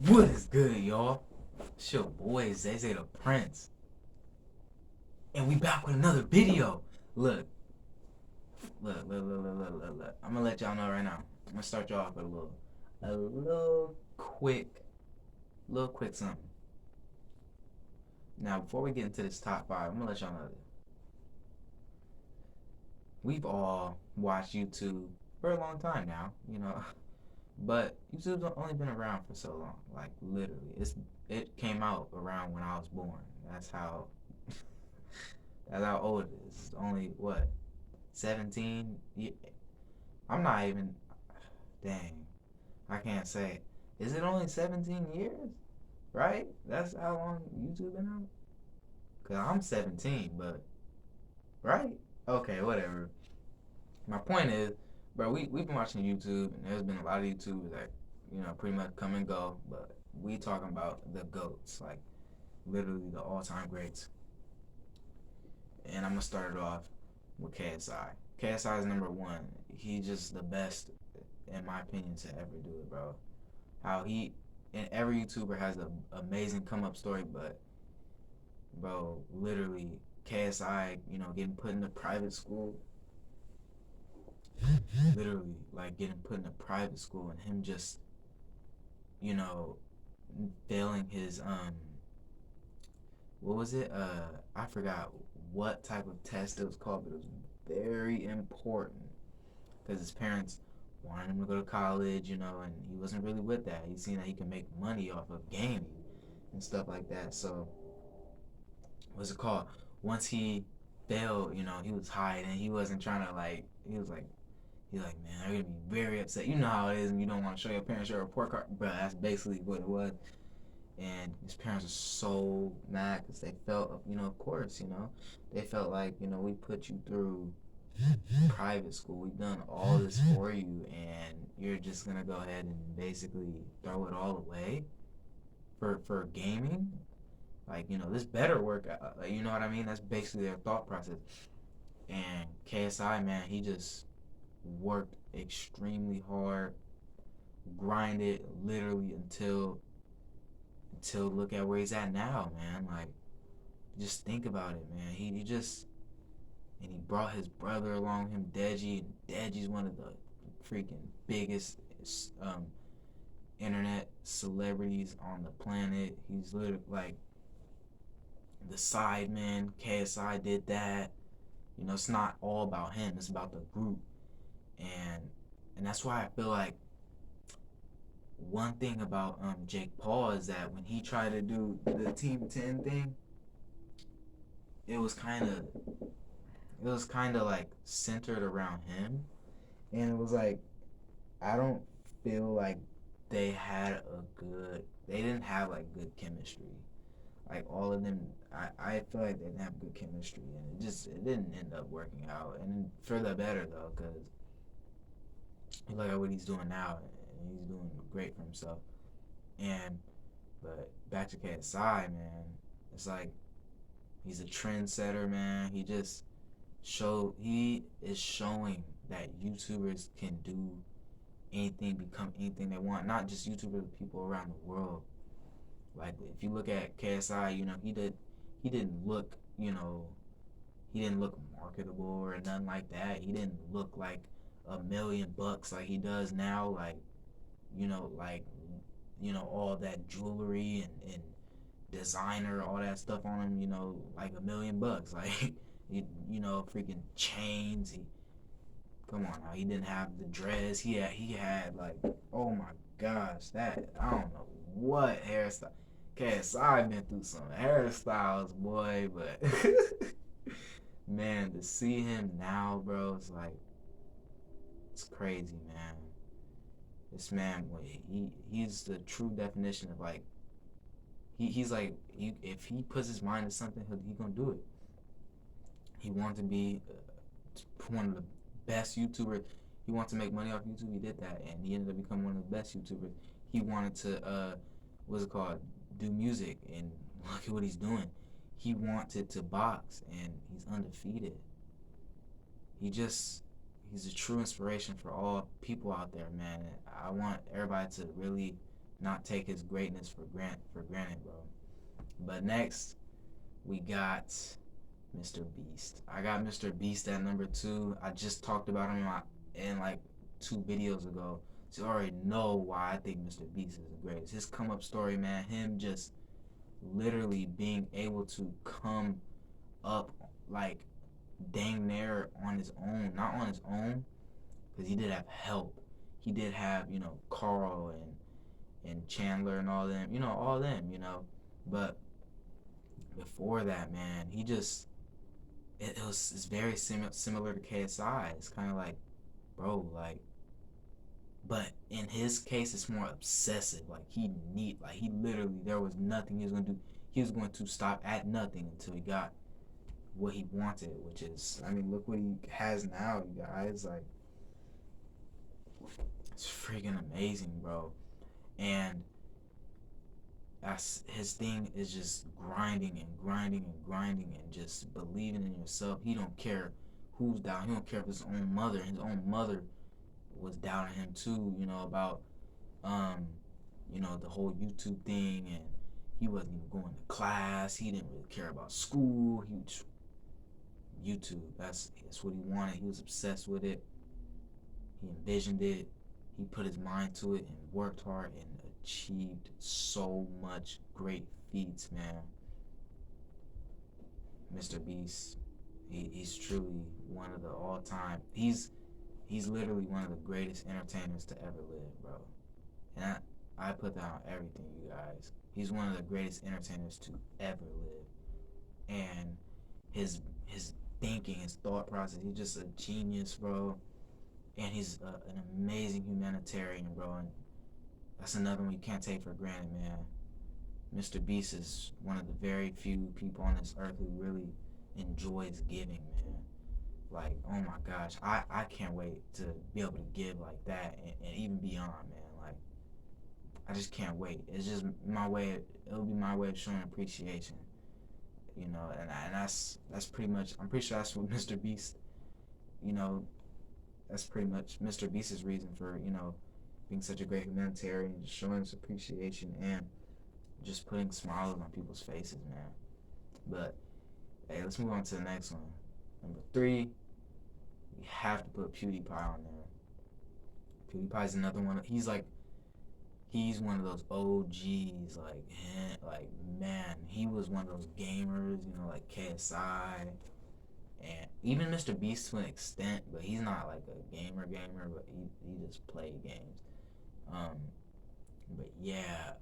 What is good, y'all? It's your boy Zay the Prince, and we back with another video. Look, look. I'm gonna let y'all know right now. I'm gonna start y'all off with a little quick something. Now, before we get into this top five, I'm gonna let y'all know that we've all watched YouTube for a long time now, but YouTube's only been around for so long. Like literally, it came out around when I was born. That's how That's how old it is. It's only what 17. I'm not even. Dang, I can't say. Is it only 17 years? Right? That's how long YouTube been out. Cause I'm 17, but right? Okay, whatever. My point is, bro, we've been watching YouTube, and there's been a lot of YouTubers that pretty much come and go, but we talking about the goats, like literally the all-time greats. And I'm gonna start it off with KSI. KSI is number one. He's just the best, in my opinion, to ever do it, bro. How he and every YouTuber has an amazing come up story, but bro, literally KSI, getting put into private school, literally like getting put into private school, and him just, you know, failing his what was it? I forgot what type of test it was called, but it was very important because his parents wanted him to go to college, and he wasn't really with that. He seen that he could make money off of gaming and stuff like that. So, what's it called? Once he failed, he was hiding. He wasn't trying to like. He's like, man, they're gonna be very upset. You know how it is, and you don't want to show your parents your report card, bro. That's basically what it was. And his parents are so mad because they felt, of course, they felt like, we put you through private school. We've done all this for you, and you're just gonna go ahead and basically throw it all away for gaming. Like, this better work. You know what I mean? That's basically their thought process. And KSI, man, he just worked extremely hard, grinded literally until look at where he's at now, man. Like, just think about it, man. He just and he brought his brother along with him, Deji. And Deji's one of the freaking biggest um, internet celebrities on the planet. He's literally like the side man. KSI did that. It's not all about him. It's about the group, and that's why I feel like one thing about Jake Paul is that when he tried to do the Team 10 thing, it was kind of like centered around him, and it was like I don't feel like they didn't have like good chemistry. Like all of them, I feel like they didn't have good chemistry, and it didn't end up working out, and for the better though, because you look at what he's doing now, and he's doing great for himself. And but back to KSI, man, it's like he's a trendsetter, man. He is showing that YouTubers can do anything, become anything they want. Not just YouTubers, but people around the world. Like if you look at KSI, he didn't look, he didn't look marketable or nothing like that. He didn't look like $1 million like he does now. Like, like, all that jewelry and designer, all that stuff on him, like $1 million. Like, freaking chains. Come on now, he didn't have the dress. He had like, oh my gosh, that I don't know what hairstyle. KSI been through some hairstyles, boy, but man, to see him now, bro, it's crazy, man. This man, he's the true definition of like he's like if he puts his mind to something, he gonna do it. He wants to be one of the best YouTubers. He wants to make money off YouTube. He did that, and he ended up becoming one of the best YouTubers. He wanted to what's it called, do music, and look at what he's doing. He wanted to box, and he's undefeated. He's a true inspiration for all people out there, man. I want everybody to really not take his greatness for granted, bro. But next we got Mr. Beast. I got Mr. Beast at number two. I just talked about him in like 2 videos ago. So you already know why I think Mr. Beast is the greatest. His come up story, man, him just literally being able to come up like dang near on his own. Not on his own, because he did have help. He did have, Carl and Chandler and all them, all them, But before that, man, he just it's very similar to KSI. It's kind of like, bro, like, but in his case, it's more obsessive. Like he literally, there was nothing he was gonna do. He was going to stop at nothing until he got what he wanted, which is, I mean, look what he has now, you guys. Like, it's freaking amazing, bro. And that's his thing is just grinding and grinding and grinding and just believing in yourself. He don't care who's down. He don't care if his own mother. His own mother was doubting him too. About the whole YouTube thing, and he wasn't even going to class. He didn't really care about school. He just, YouTube. That's what he wanted. He was obsessed with it. He envisioned it. He put his mind to it and worked hard and achieved so much great feats, man. Mr. Beast, he's truly one of the all-time. He's literally one of the greatest entertainers to ever live, bro. And I put that on everything, you guys. He's one of the greatest entertainers to ever live. And his thinking, his thought process, he's just a genius, bro. And he's an amazing humanitarian, bro. And that's another one you can't take for granted, man. Mr. Beast is one of the very few people on this earth who really enjoys giving, man. Like, oh my gosh, I can't wait to be able to give like that and even beyond, man. Like, I just can't wait. It's just my way. It'll be my way of showing appreciation, and that's pretty much. I'm pretty sure that's what Mr. Beast, you know, that's pretty much Mr. Beast's reason for being such a great humanitarian, just showing his appreciation and just putting smiles on people's faces, man. But hey, let's move on to the next one. Number three, we have to put PewDiePie on there. PewDiePie's another one. He's one of those OGs. Like man, he was one of those gamers. Like KSI, and even Mr. Beast to an extent, but he's not like a gamer, but he just played games. But yeah,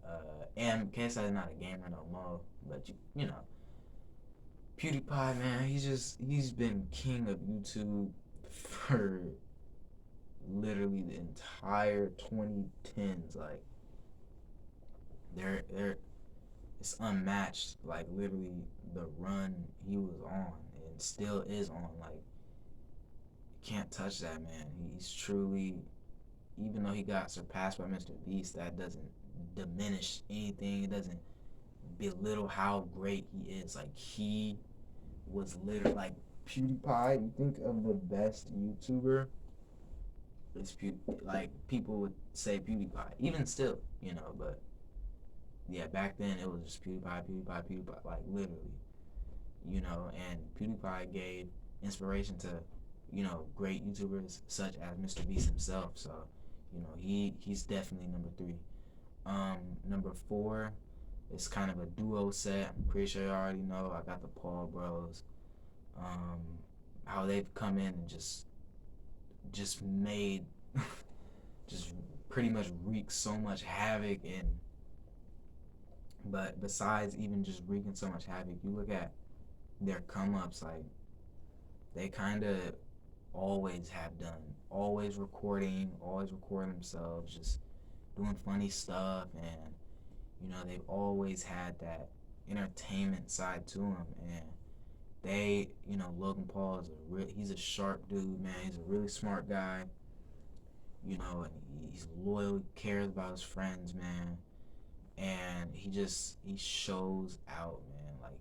and KSI is not a gamer no more. But PewDiePie, man, he's been king of YouTube for literally the entire 2010s. Like they're it's unmatched. Like literally the run he was on and still is on. Like can't touch that, man. He's truly, even though he got surpassed by Mr. Beast, that doesn't diminish anything. It doesn't belittle how great he is. Like he was literally like PewDiePie. You think of the best YouTuber, it's like people would say PewDiePie. Even still, but yeah, back then it was just PewDiePie, like literally, and PewDiePie gave inspiration to, great YouTubers such as Mr. Beast himself. So, he's definitely number three. Number four is kind of a duo set. I'm pretty sure you already know. I got the Paul Bros. How they've come in and just made, just pretty much wreaked so much havoc but besides even just wreaking so much havoc, you look at their come ups, like they kind of always have done, always recording themselves, just doing funny stuff, and they've always had that entertainment side to them, and they, Logan Paul is he's a sharp dude, man. He's a really smart guy, and he's loyal, he cares about his friends, man, and he shows out, man. Like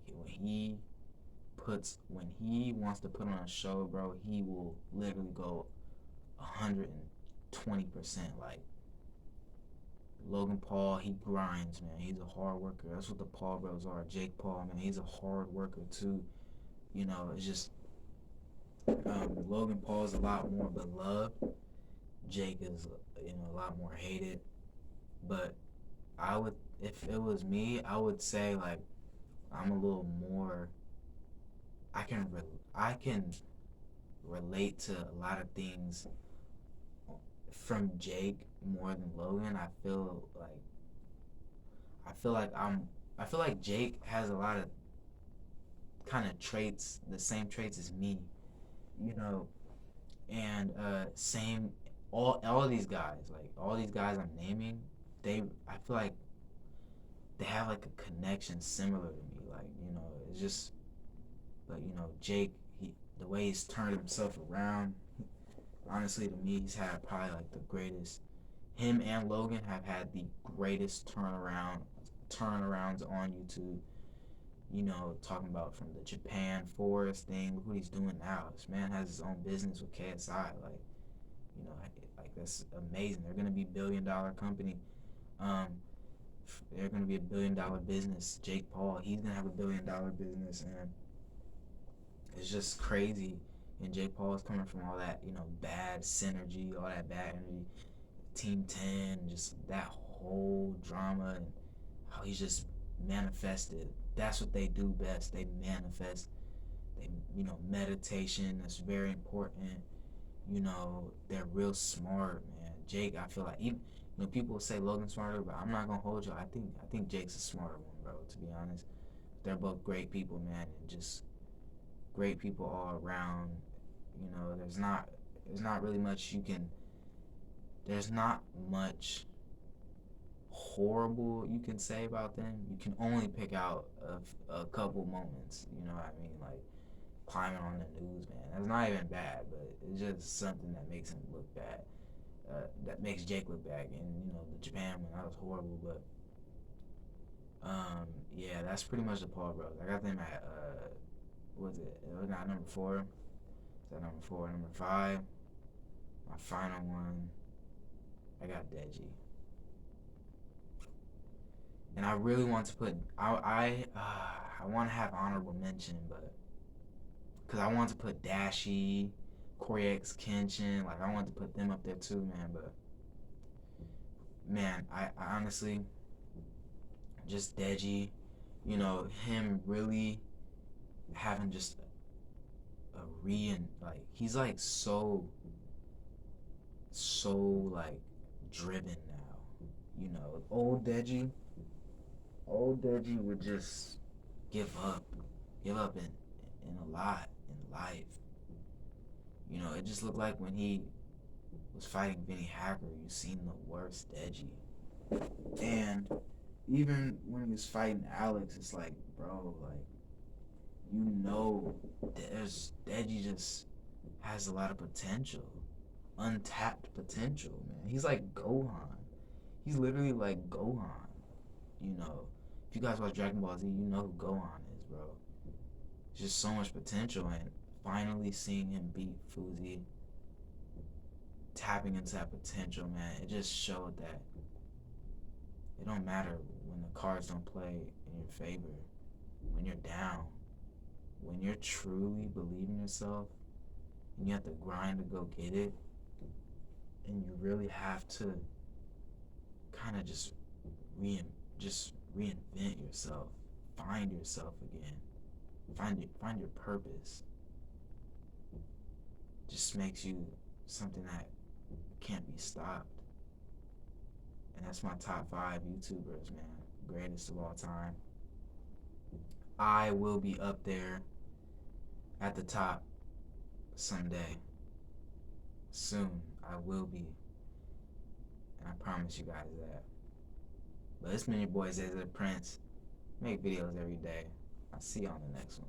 when he wants to put on a show, bro, he will literally go 120%. Like Logan Paul, he grinds, man. He's a hard worker. That's what the Paul bros are. Jake Paul, man, he's a hard worker too. It's just Logan Paul is a lot more beloved. Jake is, a lot more hated. But I would, if it was me, I would say like I'm a little more. I can relate to a lot of things from Jake more than Logan. I feel like Jake has a lot of kind of traits, the same traits as me, you know, and same all of these guys, like all these guys I'm naming, I feel like they have like a connection similar to me, like it's just, but Jake, the way he's turned himself around, honestly to me he's had probably like the greatest. Him and Logan have had the greatest turnarounds on YouTube. Talking about from the Japan Forest thing, look what he's doing now. This man has his own business with KSI. Like that's amazing. They're gonna be $1 billion company. Um, they're gonna be $1 billion business. Jake Paul, he's gonna have $1 billion business, and it's just crazy. And Jake Paul is coming from all that, bad synergy, all that bad energy. Team 10, just that whole drama and how he's just manifested. That's what they do best. They manifest. Meditation. That's very important. They're real smart, man. Jake, I feel like even people say Logan's smarter, but I'm not gonna hold you. I think Jake's a smarter one, bro. To be honest, they're both great people, man, and just great people all around. There's not really much you can. There's not much horrible you can say about them. You can only pick out a couple moments. You know what I mean? Like climbing on the news, man. That's not even bad, but it's just something that makes him look bad. That makes Jake look bad. And the Japan one, that was horrible. But yeah, that's pretty much the Paul bros. I got them at what was it? It was not number 4. Is that number 4? Number 5. My final one. I got Deji. And I really want to put I want to have honorable mention, but because I want to put Dashi, Corey X Kenshin, like I want to put them up there too, man. But man, I honestly just Deji, him really having just a like he's like so like driven now. Old Deji would just give up, in a lot in life. It just looked like when he was fighting Vinny Hacker, you seen the worst Deji. And even when he was fighting Alex, it's like, bro, like Deji just has a lot of potential, untapped potential, man. He's like Gohan. He's literally like Gohan. If you guys watch Dragon Ball Z, you know who Gohan is, bro. Just so much potential, and finally seeing him beat Fuzi, tapping into that potential, man, it just showed that it don't matter when the cards don't play in your favor, when you're down, when you're truly believing yourself, and you have to grind to go get it, and you really have to kind of just reinvent yourself, find yourself again, find your purpose. Just makes you something that can't be stopped. And that's my top 5 YouTubers, man. Greatest of all time. I will be up there at the top someday. Soon, I will be. And I promise you guys that. But it's been your boy Zay the Prince. Make videos every day. I'll see you on the next one.